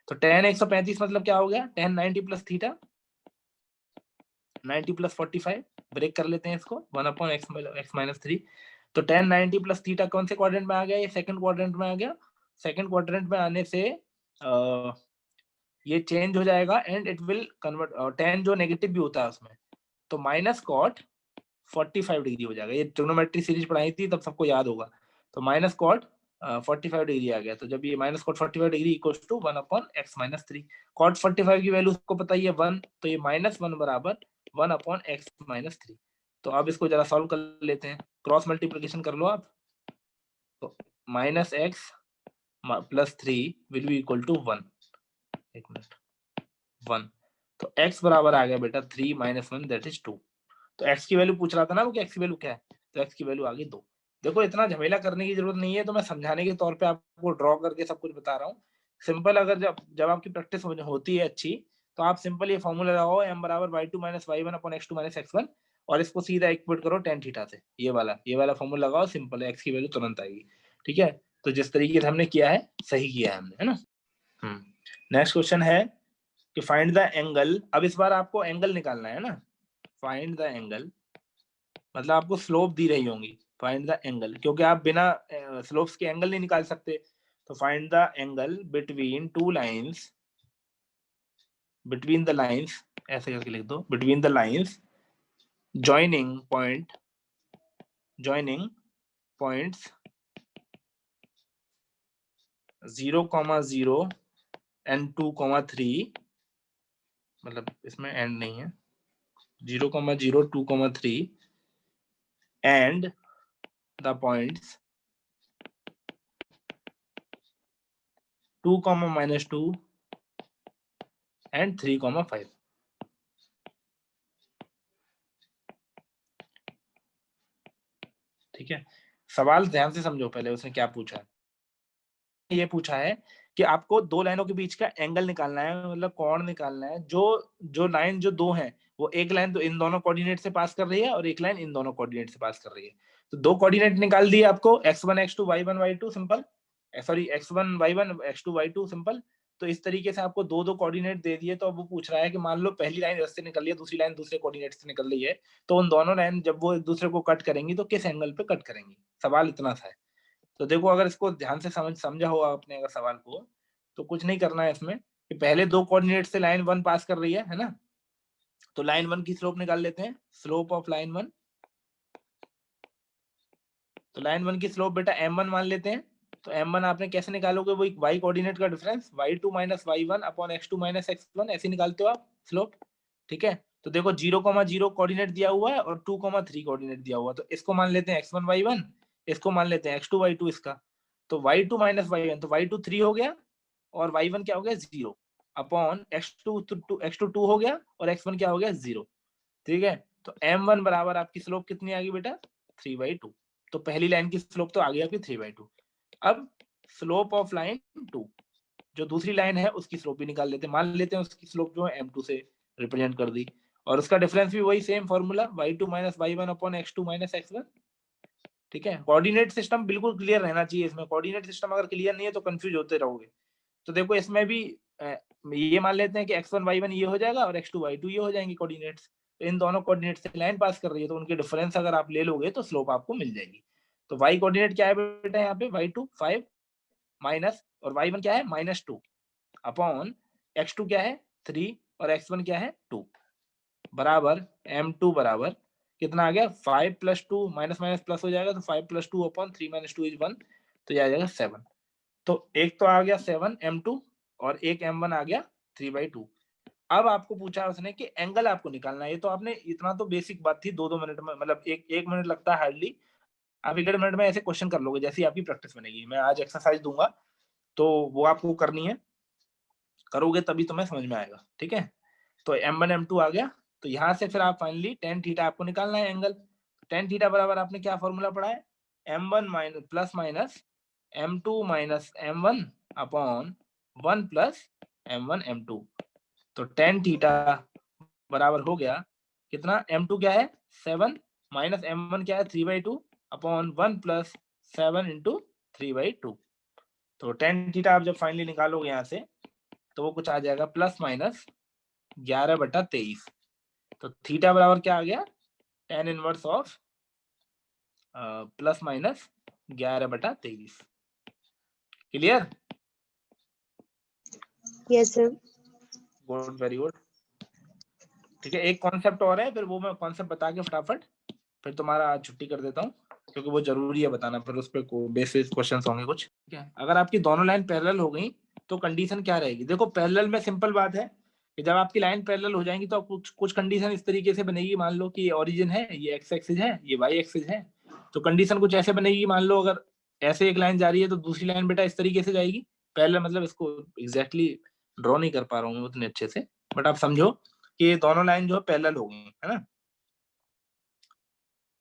तो tan 135 मतलब क्या हो गया, tan 90 plus theta, 90 plus 45, break कर लेते हैं इसको, 1 अपॉन x माइनस 3। तो tan 90 प्लस थीटा कौन से क्वाड्रेंट में आ गया, ये सेकंड क्वाड्रेंट में आ गया। सेकंड क्वाड्रेंट में आने से ये चेंज हो जाएगा and it will convert, tan जो नेगेटिव भी होता है उसमें, तो माइनस कॉट 45 डिग्री हो जाएगा। ये ट्रिग्नोमेट्री सीरीज पढ़ाई थी तब सबको याद होगा। तो माइनस कॉट 45 डिग्री आ गया। तो जब ये minus cot 45 degree equals to 1 upon x minus 3, cot 45 की वैल्यू को पता ही है 1, तो ये माइनस 1 बराबर 1 अपॉन x माइनस 3। तो अब इसको जरा सॉल्व कर लेते हैं, क्रॉस मल्टीप्लिकेशन कर लो आप। तो minus x plus 3 will be equal to 1, एक मिनट, 1। तो x बराबर आ गया बेटा 3 माइनस 1 दैट इज 2। तो x की वैल्यू पूछ रहा था ना वो कि x की वैल्यू क्या है, तो x की वैल्यू आ गई 2। देखो इतना झमेला करने की जरूरत नहीं है, तो मैं समझाने के तौर पे आपको ड्रॉ करके सब कुछ बता रहा हूँ। सिंपल, अगर जब जब आपकी प्रैक्टिस होती है अच्छी, तो आप सिंपल ये फॉर्मूला लगाओ m बराबर y2 minus y1 upon x2 minus x1, और इसको सीधा इक्वेट करो tan थीटा से। ये वाला फॉर्मूला लगाओ, सिंपल है, x की वैल्यू तुरंत आएगी। ठीक है, तो जिस तरीके से हमने किया है सही किया है हमने, है ना। नेक्स्ट क्वेश्चन है कि फाइंड द एंगल। अब इस बार आपको एंगल निकालना है ना। फाइंड द एंगल मतलब आपको स्लोप दी रही होंगी, फाइंड द एंगल, क्योंकि आप बिना स्लोप्स के एंगल नहीं निकाल सकते। तो find the angle between two lines, between the lines ऐसे करके लिख दो, between the lines joining points 0,0 and 2,3, मतलब इसमें एंड नहीं है, 0,0 2,3 and the points 2, minus 2 and 3,5। ठीक है, सवाल ध्यान से समझो, पहले उसने क्या पूछा है। ये पूछा है कि आपको दो लाइनों के बीच का एंगल निकालना है, मतलब कोण निकालना है। जो लाइन जो दो है, वो एक लाइन तो इन दोनों कोऑर्डिनेट से पास कर रही है और एक लाइन इन दोनों कोऑर्डिनेट से पास कर रही है। तो दो कोऑर्डिनेट निकाल दिए आपको, x1 x2 y1 y2 simple, sorry x1 y1 x2 y2 simple. तो इस तरीके से आपको दो दो कोऑर्डिनेट दे दिए। तो अब वो पूछ रहा है कि मान लो पहली लाइन इससे निकल रही है, दूसरी लाइन दूसरे कोऑर्डिनेट से निकल रही है, तो उन दोनों लाइन जब वो एक दूसरे को कट करेंगी तो किस एंगल पे कट करेंगी। सवाल इतना सा है। तो देखो, अगर इसको ध्यान से समझा हो आपने अगर सवाल को, तो कुछ नहीं करना है इसमें कि पहले दो कोऑर्डिनेट से लाइन 1 पास कर रही है ना। तो लाइन 1 की स्लोप निकाल लेते हैं, स्लोप ऑफ लाइन 1। तो लाइन 1 की स्लोप बेटा m1 मान लेते हैं। तो m1 आपने कैसे निकालोगे, वो y कोऑर्डिनेट का difference y2 minus y1 upon x2 minus x1, ऐसे निकालते हो आप स्लोप। ठीक है, तो देखो 0,0 कोऑर्डिनेट दिया हुआ है और 2,3 कोऑर्डिनेट दिया हुआ है। तो इसको मान लेते हैं x1 y1, इसको मान लेते हैं x2 y2 इसका। तो y2 माइनस y1, तो y2 3 हो गया और y1 क्या हो गया 0 अपॉन x2 2 हो गया और x1 क्या हो गया 0। ठीक है, तो m1 बराबर आपकी स्लोप कितनी आ गई बेटा 3/2। तो पहली लाइन की स्लोप तो आ गई आपकी 3/2। अब स्लोप ऑफ लाइन 2, जो दूसरी लाइन है उसकी स्लोप भी निकाल लेते हैं। मान लेते हैं उसकी स्लोप जो है m2 से रिप्रेजेंट कर दी, और उसका डिफरेंस भी वही same formula y2 minus y1 upon x2 minus x1। ठीक है, कोऑर्डिनेट सिस्टम बिल्कुल क्लियर रहना चाहिए इसमें। कोऑर्डिनेट सिस्टम अगर क्लियर नहीं है तो कंफ्यूज होते रहोगे। तो देखो इसमें भी ये मान लेते हैं कि x1 y1 ये हो जाएगा और x2 y2 ये हो जाएंगे कोऑर्डिनेट्स। तो इन दोनों कोऑर्डिनेट से लाइन पास कर रही है, तो उनके डिफरेंस अगर आप ले लोगे तो स्लोप आपको मिल जाएगी। तो y कोऑर्डिनेट क्या है बेटा, यहाँ पे y2 5 माइनस, और y1 क्या है -2 अपॉन x2 क्या है 3 और x1 क्या है 2 बराबर m2 बराबर कितना आ गया 5 प्लस 2 माइनस माइनस प्लस हो जाएगा, तो 5 प्लस 2 अपॉन 3 माइनस 2 इज 1, तो ये आ जाएगा 7। तो एक तो आ गया 7 m2 और एक m1 आ गया 3/2। अब आपको पूछा उसने कि एंगल आपको निकालना है। ये तो आपने, इतना तो बेसिक बात थी, 2-2 मिनट में, मतलब एक मिनट लगता है हार्डली। आप 1 मिनट में ऐसे क्वेश्चन कर लोगे, जैसी आपकी प्रैक्टिस बनेगी। मैं आज एक्सरसाइज दूंगा तो वो आपको करनी है, करोगे तभी तुम्हें समझ में आएगा, ठीक है। तो m1 m2 आ गया, तो यहाँ से फिर आप फाइनली tan थीटा आपको निकालना है एंगल। tan थीटा बराबर आपने क्या फॉर्मूला पढ़ा है, m1 plus minus m2 minus m1 upon 1 plus m1 m2। तो tan थीटा बराबर हो गया कितना, m2 क्या है 7 माइनस m1 क्या है 3/2 अपॉन 1 प्लस 7 इंटू 3/2। तो tan थीटा आप जब फाइनली निकालोगे यहाँ से तो वो कुछ आ जाएगा प्लस माइनस 11/23। तो थीटा बराबर क्या आ गया, tan inverse of plus minus 11/23। Clear? Yes sir. Good, very good. ठीक है, एक कॉन्सेप्ट और है, फिर वो मैं कॉन्सेप्ट बता के फटाफट फिर तुम्हारा आज छुट्टी कर देता हूँ, क्योंकि वो जरूरी है बताना, फिर उस पर बेसिस क्वेश्चंस होंगे कुछ। ठीक है, अगर आपकी दोनों लाइन पैरेलल हो गई तो कंडीशन क्या रहेगी। देखो पैरेलल में सिंपल बात है कि जब आपकी लाइन पैरेलल हो जाएंगी तो कुछ कंडीशन इस तरीके से बनेगी, मान लो कि ये ओरिजिन है, ये एक्स एक्सिस है, ये वाई एक्सिस है, तो कंडीशन कुछ ऐसे बनेगी, मान लो अगर ऐसे एक लाइन जा रही है तो दूसरी लाइन बेटा इस तरीके से जाएगी। पैरेलल मतलब इसको एग्जैक्टली ड्रॉ नहीं कर पा रहा हूँ उतने अच्छे से, बट आप समझो कि ये दोनों लाइन जो है पैरेलल हो गई है ना,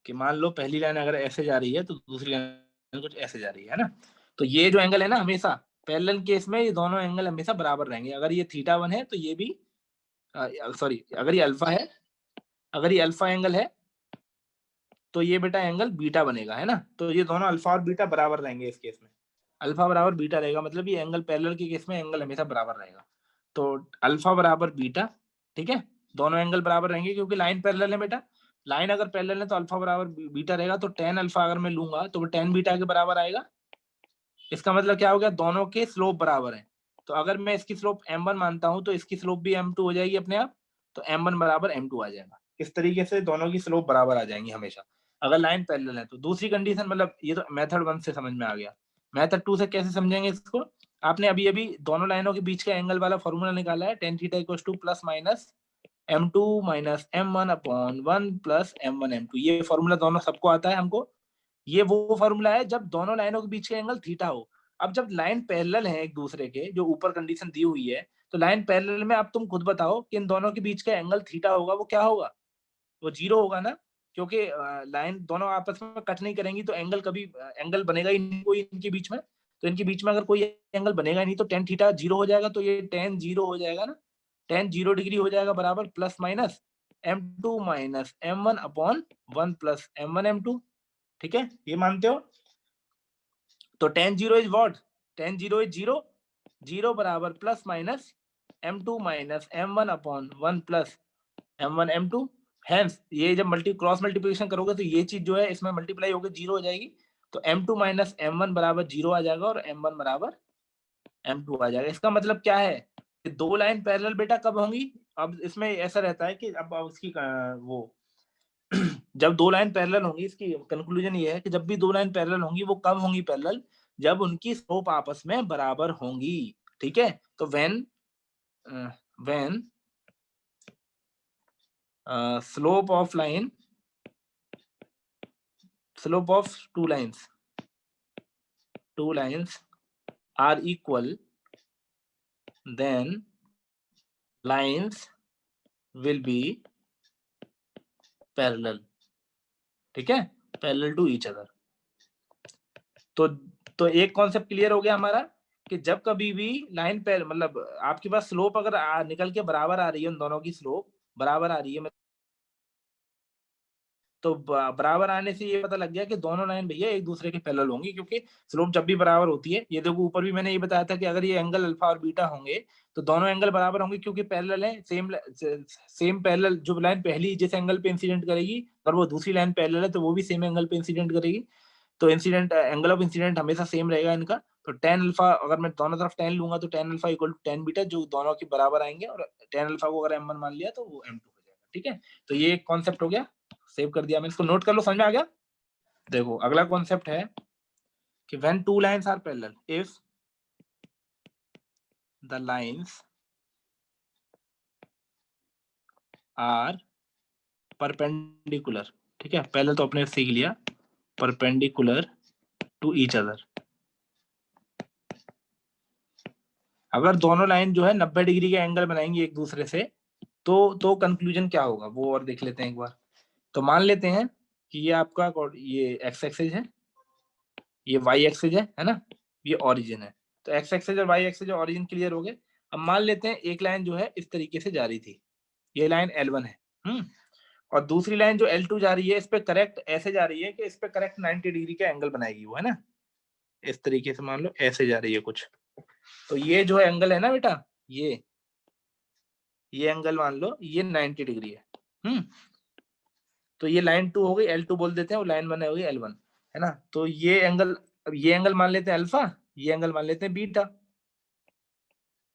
कि मान लो पहली लाइन अगर ऐसे जा रही है तो दूसरी लाइन कुछ ऐसे जा रही है ना, तो ये जो एंगल है ना हमेशा पैरेलल केस में ये दोनों एंगल हमेशा बराबर रहेंगे। अगर ये θ1 है तो ये भी सॉरी अगर ये अल्फा है, अगर ये अल्फा एंगल है तो ये बेटा एंगल बीटा बनेगा, है ना। तो ये दोनों अल्फा और बीटा बराबर रहेंगे इस केस में, अल्फा बराबर बीटा रहेगा, मतलब ये एंगल पैरेलल के केस में एंगल हमेशा बराबर रहेगा। तो अल्फा बराबर बीटा, ठीक है, दोनों एंगल बराबर रहेंगे क्योंकि लाइन पैरेलल है बेटा। लाइन अगर पैरेलल है तो अल्फा बराबर बीटा रहेगा, तो tan अल्फा अगर मैं लूंगा तो वो tan बीटा के बराबर आएगा। इसका मतलब क्या हो गया, दोनों के स्लोप बराबर है। तो अगर मैं इसकी स्लोप m1 मानता हूं तो इसकी स्लोप भी m2 हो जाएगी अपने आप, तो m1 बराबर m2 आ जाएगा। इस तरीके से दोनों की स्लोप बराबर आ जाएंगी हमेशा अगर लाइन पैरेलल है तो। दूसरी कंडीशन, मतलब ये तो मेथड 1 से समझ में आ गया, मेथड 2 से कैसे समझेंगे इसको। आपने अभी अभी दोनों लाइनों के बीच का एंगल वाला फॉर्मूला निकाला है, tan theta equals two plus minus m2 minus m1 upon 1 plus m1 m2। ये फॉर्मूला दोनों सबको आता है हमको। ये वो फॉर्मूला है जब दोनों लाइनों के बीच का एंगल थीटा हो। अब जब लाइन पैरेलल है एक दूसरे के, जो ऊपर कंडीशन दी हुई है, तो लाइन पैरेलल में अब तुम खुद बताओ कि इन दोनों के बीच का एंगल थीटा होगा, वो क्या होगा, वो 0 होगा ना, क्योंकि लाइन दोनों आपस में कट नहीं करेंगी तो एंगल कभी एंगल बनेगा ही नहीं कोई इनके बीच में। तो इनके बीच में अगर कोई एंगल बनेगा ही नहीं तो tan थीटा 0 हो जाएगा, तो ये tan 0 हो जाएगा ना, tan 0 डिग्री हो जाएगा बराबर plus minus m2 minus m1 upon 1 plus m1 m2। ठीक है, ये मानते हो। तो tan 0 is what, tan 0 is 0, 0 बराबर plus minus m2 minus m1 upon 1 plus m1 m2। Hence ये जब क्रॉस मल्टीप्लिकेशन करोगे तो ये चीज जो है इसमें मल्टीप्लाई होकर 0 हो जाएगी, तो m2 माइनस m1 बराबर 0 आ जाएगा और m1 बराबर m2 आ जाएगा। इसका मतलब क्या है कि दो लाइन पैरेलल बेटा कब होंगी। अब इसमें ऐसा रहता है कि अब उसकी वो जब दो लाइन पैरेलल होंगी, इसकी कंक्लूजन ये है कि जब भी दो लाइन पैरेलल होंगी वो कब होंगी पैरेलल, जब उनकी स्लोप आपस में बराबर होंगी। ठीक है, तो when slope of line, slope of two lines are equal, then lines will be parallel। ठीक है, पैरेलल टू ईच अदर। तो एक कॉन्सेप्ट क्लियर हो गया हमारा कि जब कभी भी लाइन पे मतलब आपके पास स्लोप अगर निकल के बराबर आ रही है, उन दोनों की स्लोप बराबर आ रही है, तो बराबर आने से ये पता लग गया कि दोनों लाइन भैया एक दूसरे के पैरेलल होंगी, क्योंकि स्लोप जब भी बराबर होती है, ये देखो ऊपर भी मैंने ये बताया था कि अगर ये एंगल अल्फा और बीटा होंगे तो दोनों एंगल बराबर होंगे क्योंकि पैरेलल है। सेम पैरेलल जो लाइन पहली जिस एंगल पे इंसिडेंट करेगी और वो दूसरी लाइन पैरेलल है तो वो भी सेम एंगल पे इंसिडेंट करेगी, तो इंसिडेंट एंगल ऑफ इंसिडेंट हमेशा सेम रहेगा इनका। तो tan अल्फा अगर मैं दोनों तरफ tan लूंगा तो tan alpha equal to tan beta, जो दोनों के बराबर आएंगे, और tan अल्फा को अगर m1 मान लिया तो वो m2 हो जाएगा। ठीक है, तो ये एक कॉन्सेप्ट हो गया, सेव कर दिया मैं, इसको नोट कर लो, समझ में आ गया। देखो अगला कॉन्सेप्ट है कि when two lines are parallel, if the lines are perpendicular. ठीक है, पहले तो अपने सीख लिया, परपेंडिकुलर टू ईच अदर। अगर दोनों लाइन जो है 90 डिग्री के एंगल बनाएंगी एक दूसरे से, तो कंक्लूजन क्या होगा वो और देख लेते हैं एक बार। तो मान लेते हैं कि ये आपका ये एक्स एक्सिस है, ये वाई एक्सिस है ना, ये ओरिजिन है। तो एक्स एक्सिस और वाई एक्सिस और ओरिजिन क्लियर हो गए। अब मान लेते हैं एक लाइन जो है इस तरीके से जा रही थी, ये लाइन L1 है, और दूसरी लाइन जो L2 जा रही है इस पे करेक्ट ऐसे जा रही है कि इस पे करेक्ट 90 डिग्री का एंगल बनाएगी वो, है ना। इस तरीके से मान लो ऐसे जा रही है कुछ, तो ये जो एंगल है ना बेटा, ये एंगल मान लो ये 90 डिग्री है। तो ये लाइन 2 हो गई, L2 बोल देते हैं, वो लाइन 1 हो गई L1, है ना। तो ये एंगल, अब ये एंगल मान लेते हैं अल्फा, ये एंगल मान लेते हैं बीटा,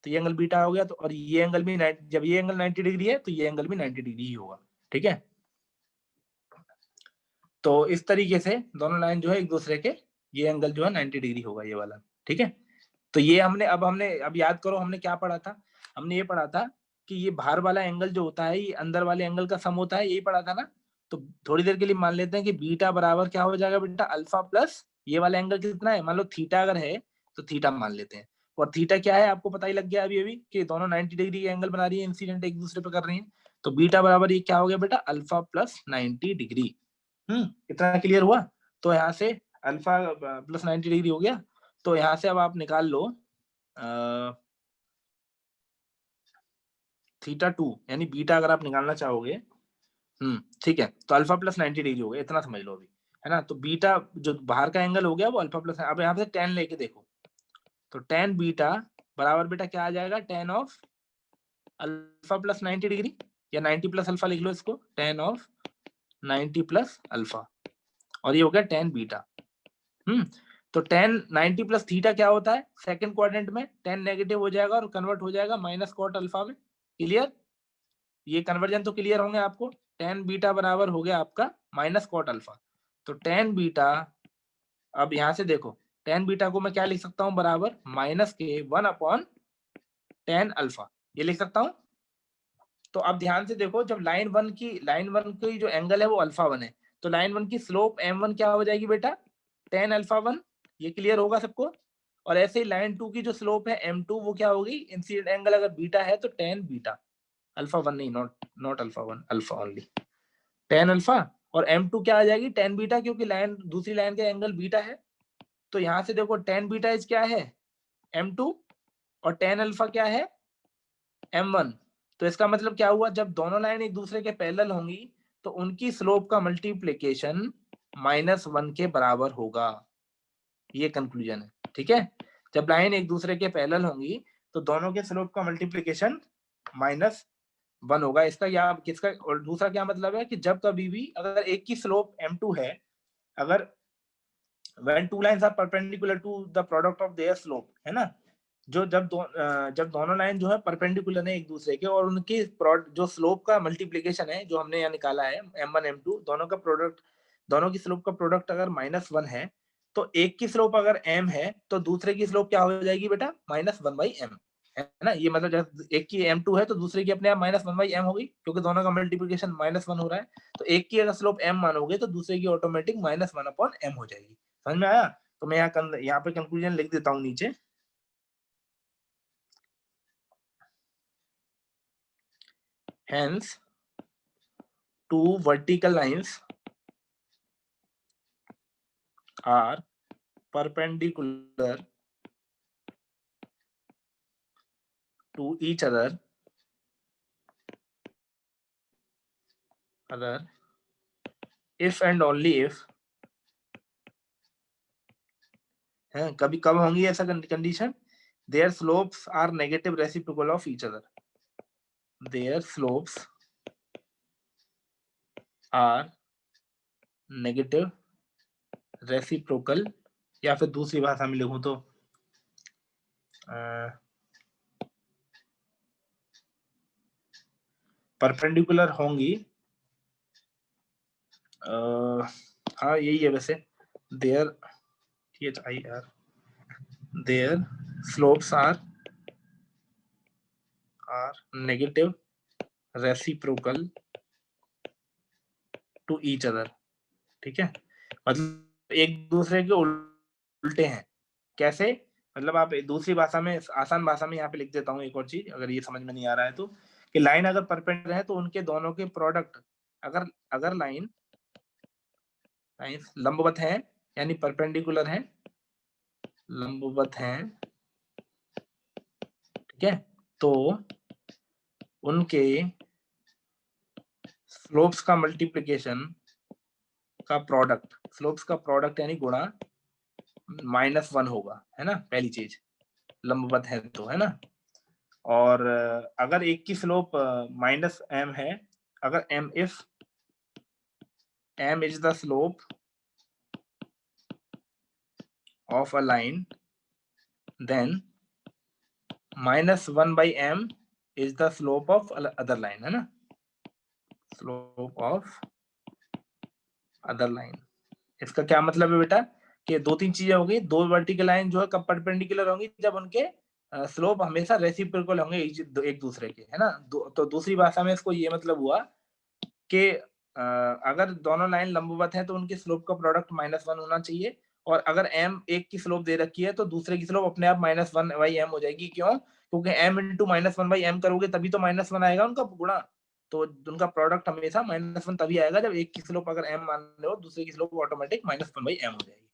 तो ये एंगल बीटा हो गया। तो और ये एंगल भी जब ये एंगल 90 डिग्री है तो ये एंगल भी 90 डिग्री ही होगा, ठीक है। तो इस तरीके से दोनों लाइन जो है एक दूसरे के, ये एंगल जो है 90 डिग्री होगा ये वाला, ठीक है। तो ये हमने अब याद करो हमने क्या पढ़ा था, हमने ये पढ़ा था कि ये बाहर वाला एंगल जो होता है ये अंदर वाले एंगल का सम होता है, यही पढ़ा था ना। तो थोड़ी देर के लिए मान लेते हैं कि बीटा बराबर क्या हो जाएगा बेटा, अल्फा प्लस ये वाला एंगल कितना है, मान लो थीटा अगर है तो थीटा मान लेते हैं। और थीटा क्या है आपको पता ही लग गया अभी कि दोनों 90 डिग्री के एंगल बना रही है, इंसिडेंट एक दूसरे पे कर रही है। तो बीटा बराबर ये क्या हो गया बेटा, अल्फा प्लस 90 डिग्री। इतना क्लियर हुआ। तो यहाँ से अल्फा प्लस 90 डिग्री हो गया। तो यहाँ से अब आप निकाल लो थीटा 2 यानी बीटा अगर आप निकालना चाहोगे, ठीक है। तो अल्फा प्लस 90 डिग्री हो गया, इतना समझ लो अभी, है ना। तो बीटा जो बाहर का एंगल हो गया वो अल्फा प्लस, अब यहाँ से टेन लेके देखो, तो टेन बीटा बराबर बेटा क्या आ जाएगा, tan of alpha plus 90 degree, या 90 प्लस अल्फा लिख लो इसको, टेन ऑफ 90 प्लस अल्फा, और ये हो गया टेन बीटा। तो टेन 90 प्लस थीटा क्या होता है, सेकंड क्वाड्रेंट में टेन नेगेटिव हो जाएगा और कन्वर्ट हो जाएगा माइनस कॉट अल्फा में। क्लियर, ये कन्वर्जन तो क्लियर होंगे आपको। टेन बीटा बराबर हो गया आपका माइनस कॉट अल्फा। तो टेन बीटा, अब यहां से देखो टेन बीटा को मैं क्या लिख सकता हूं, बराबर माइनस के 1 अपॉन टेन अल्फा, ये लिख सकता हूं। तो अब ध्यान से देखो, जब लाइन वन की जो एंगल है वो अल्फा 1 है, तो लाइन 1 की स्लोप m1 क्या हो जाएगी बेटा, टेन अल्फा 1। ये क्लियर होगा सबको। और ऐसे ही लाइन 2 की जो स्लोप है m2 वो क्या होगी, इंसिडेंट एंगल अगर बीटा है तो टेन बीटा, अल्फा 1 नहीं, not alpha 1, alpha only, tan alpha. और m2 क्या आ जाएगी, टेन बीटा, क्योंकि लाइन दूसरी लाइन का एंगल बीटा है। तो यहां से देखो टेन बीटा इज क्या है, m2, और टेन अल्फा क्या है, m1। तो इसका मतलब क्या हुआ, जब दोनों लाइन एक दूसरे के पैरेलल होंगी तो उनकी स्लोप का मल्टीप्लिकेशन -1 के बराबर होगा, ये कंक्लूजन है, ठीक है। जब लाइन एक दूसरे के पैरेलल होंगी तो दोनों के स्लोप का मल्टीप्लिकेशन -1 होगा। इसका या किसका, और दूसरा क्या मतलब है कि जब कभी भी अगर एक की स्लोप m2 है, अगर when two lines are perpendicular to the product of their slope, है ना, जब दोनों लाइन जो है परपेंडिकुलर है एक दूसरे के और उनकी जो स्लोप का मल्टीप्लिकेशन है जो हमने यहाँ निकाला है m1 m2, दोनों का प्रोडक्ट, दोनों की स्लोप का प्रोडक्ट अगर -1 है, तो एक की स्लोप अगर m है तो दूसरे की स्लोप क्या हो जाएगी बेटा, -1/m, है ना। ये मतलब जब एक की m2 है तो दूसरे की अपने आप -1/m होगी, क्योंकि दोनों का मल्टीप्लिकेशन -1 हो रहा है। तो एक की अगर स्लोप m मानोगे तो दूसरे की ऑटोमेटिक -1/m हो जाएगी। समझ में आया। तो मैं यहाँ पे कंक्लूजन लिख देता हूँ नीचे, hence two vertical lines are perpendicular to each other if and only if, है कभी कब होंगी ऐसा condition, their slopes are negative reciprocal of each other, their slopes are negative reciprocal, या फिर दूसरी भाषा में लिखूं तो परपेंडिकुलर होंगी, हाँ यही है वैसे, their their slopes are negative reciprocal to each other, ठीक है। मतलब एक दूसरे के उल्टे हैं। कैसे? मतलब आप दूसरी भाषा में, आसान भाषा में यहाँ पे लिख देता हूँ एक और चीज, अगर ये समझ में नहीं आ रहा है तो, कि लाइन अगर परपेंडिकुलर है तो उनके दोनों के प्रोडक्ट, अगर अगर लाइन लंबवत है यानी परपेंडिकुलर है, लंबवत है, ठीक है, तो उनके स्लोप्स का मल्टीप्लिकेशन का प्रोडक्ट, स्लोप्स का प्रोडक्ट यानी गुणा -1 होगा, है ना, पहली चीज, लंबवत है तो, है ना। और अगर एक की स्लोप -m है, अगर if m is the slope of a line, then -1/m is the slope of other line, है ना, स्लोप ऑफ अदर लाइन। इसका क्या मतलब है बेटा, कि दो तीन चीजें हो गई, दो वर्टिकल लाइन जो है कब परपेंडिकुलर होंगी, जब उनके स्लोप हमेशा रेसिप्रोकल होंगे एक दूसरे के, है ना। तो दूसरी भाषा में इसको ये मतलब हुआ कि अगर दोनों लाइन लंबवत है तो उनके स्लोप का प्रोडक्ट -1 होना चाहिए, और अगर m एक की स्लोप दे रखी है तो दूसरे की स्लोप अपने आप -1/m हो जाएगी। क्यों? क्योंकि m इंटू -1/m करोगे तभी तो -1 आएगा उनका गुणा, तो उनका प्रोडक्ट हमेशा -1 तभी आएगा जब एक की स्लोप अगर m मान लो, दूसरे की स्लोप ऑटोमेटिक -1/m हो जाएगी।